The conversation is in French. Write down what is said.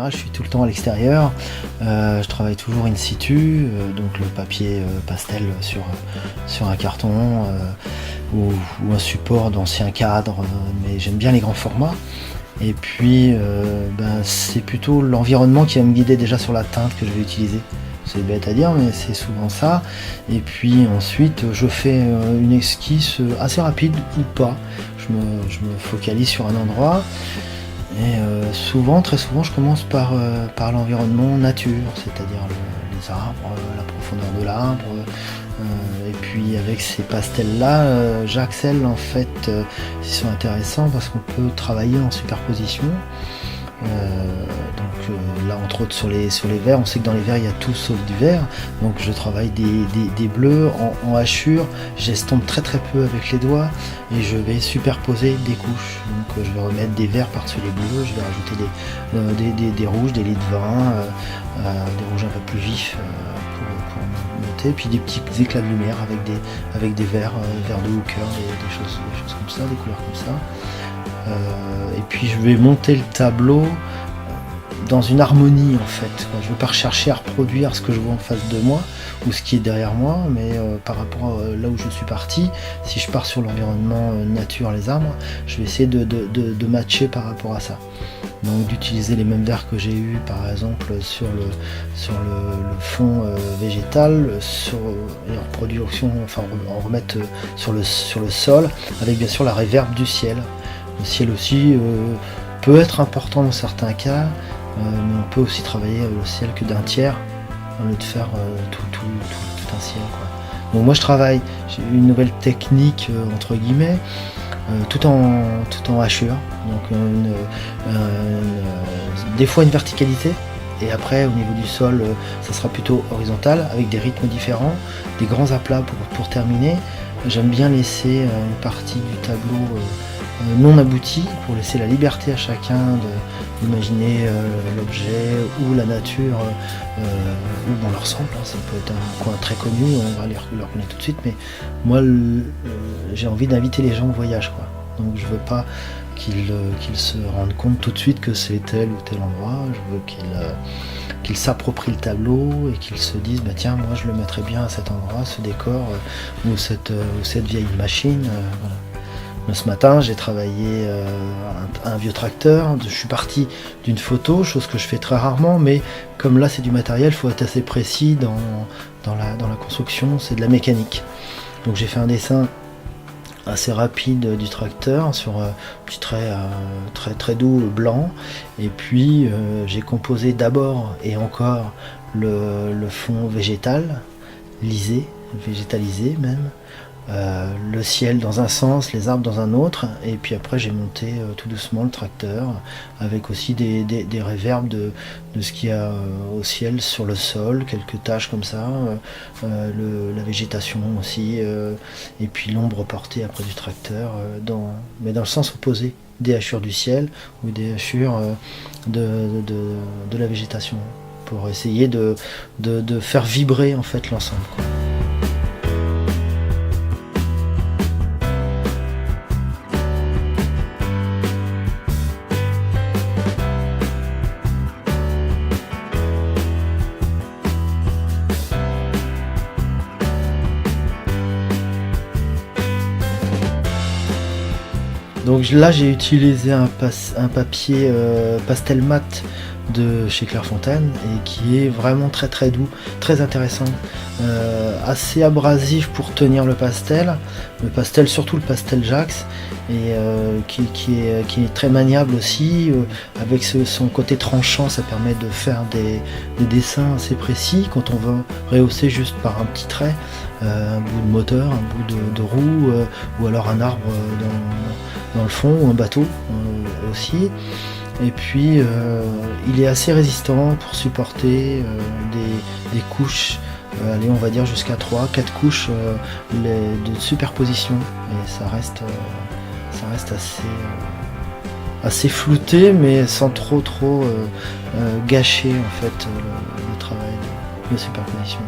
général, je suis tout le temps à l'extérieur. Je travaille toujours in situ, donc le papier pastel sur un carton ou un support d'ancien cadre, mais j'aime bien les grands formats. Et puis, c'est plutôt l'environnement qui va me guider déjà sur la teinte que je vais utiliser. C'est bête à dire, mais c'est souvent ça. Et puis ensuite, je fais une esquisse assez rapide ou pas. Je me focalise sur un endroit. Et très souvent, je commence par l'environnement nature, c'est-à-dire les arbres, la profondeur de l'arbre. Et puis avec ces pastels-là, j'accèle en fait, ils sont intéressants parce qu'on peut travailler en superposition. Là entre autres sur les verts, on sait que dans les verts il y a tout sauf du vert, donc je travaille des bleus en hachure, j'estompe très peu avec les doigts et je vais superposer des couches, donc je vais remettre des verts par-dessus les bleus, je vais rajouter des rouges, des lits de vin, des rouges un peu plus vifs pour monter, puis des petits éclats de lumière avec des verts de hooker, des choses comme ça, des couleurs comme ça. Et puis je vais monter le tableau dans une harmonie en fait. Je ne vais pas rechercher à reproduire ce que je vois en face de moi ou ce qui est derrière moi, mais par rapport à là où je suis parti, si je pars sur l'environnement nature, les arbres, je vais essayer de matcher par rapport à ça. Donc d'utiliser les mêmes verts que j'ai eu par exemple sur le fond végétal, et en production, enfin en remettre sur le sol, avec bien sûr la réverb du ciel. Le ciel aussi peut être important dans certains cas, mais on peut aussi travailler le ciel que d'un tiers, au lieu de faire tout un ciel, quoi. Donc moi j'ai une nouvelle technique entre guillemets, tout en hachure, donc des fois une verticalité, et après au niveau du sol ça sera plutôt horizontal avec des rythmes différents, des grands aplats pour terminer. J'aime bien laisser une partie du tableau non abouti pour laisser la liberté à chacun d'imaginer l'objet ou la nature où on leur ressemble. Ça peut être un coin très connu, on va les reconnaître tout de suite, mais moi j'ai envie d'inviter les gens au voyage, quoi. Donc je veux pas qu'ils se rendent compte tout de suite que c'est tel ou tel endroit. Je veux qu'ils s'approprient le tableau et qu'ils se disent tiens, moi je le mettrais bien à cet endroit, ce décor ou cette vieille machine. Voilà. Ce matin, j'ai travaillé un vieux tracteur. Je suis parti d'une photo, chose que je fais très rarement, mais comme là c'est du matériel, il faut être assez précis dans la construction, c'est de la mécanique. Donc j'ai fait un dessin assez rapide du tracteur sur un petit trait très doux blanc, et puis j'ai composé d'abord et encore le fond végétal, végétalisé même. Le ciel dans un sens, les arbres dans un autre, et puis après j'ai monté tout doucement le tracteur avec aussi des réverbes de ce qu'il y a au ciel, sur le sol, quelques taches comme ça, la végétation aussi, et puis l'ombre portée après du tracteur, mais dans le sens opposé des hachures du ciel ou des hachures de la végétation, pour essayer de faire vibrer en fait l'ensemble, quoi. Donc là j'ai utilisé un papier pastel mat de chez Clairefontaine, et qui est vraiment très doux, très intéressant, assez abrasif pour tenir le pastel, surtout le pastel Jax, et qui est très maniable aussi, avec son côté tranchant. Ça permet de faire des dessins assez précis quand on veut rehausser juste par un petit trait, un bout de moteur, un bout de roue, ou alors un arbre dans le fond, ou un bateau aussi. Et puis il est assez résistant pour supporter des couches, allez, on va dire jusqu'à 3-4 couches de superposition, et ça reste assez flouté, mais sans trop gâcher en fait le travail de superposition.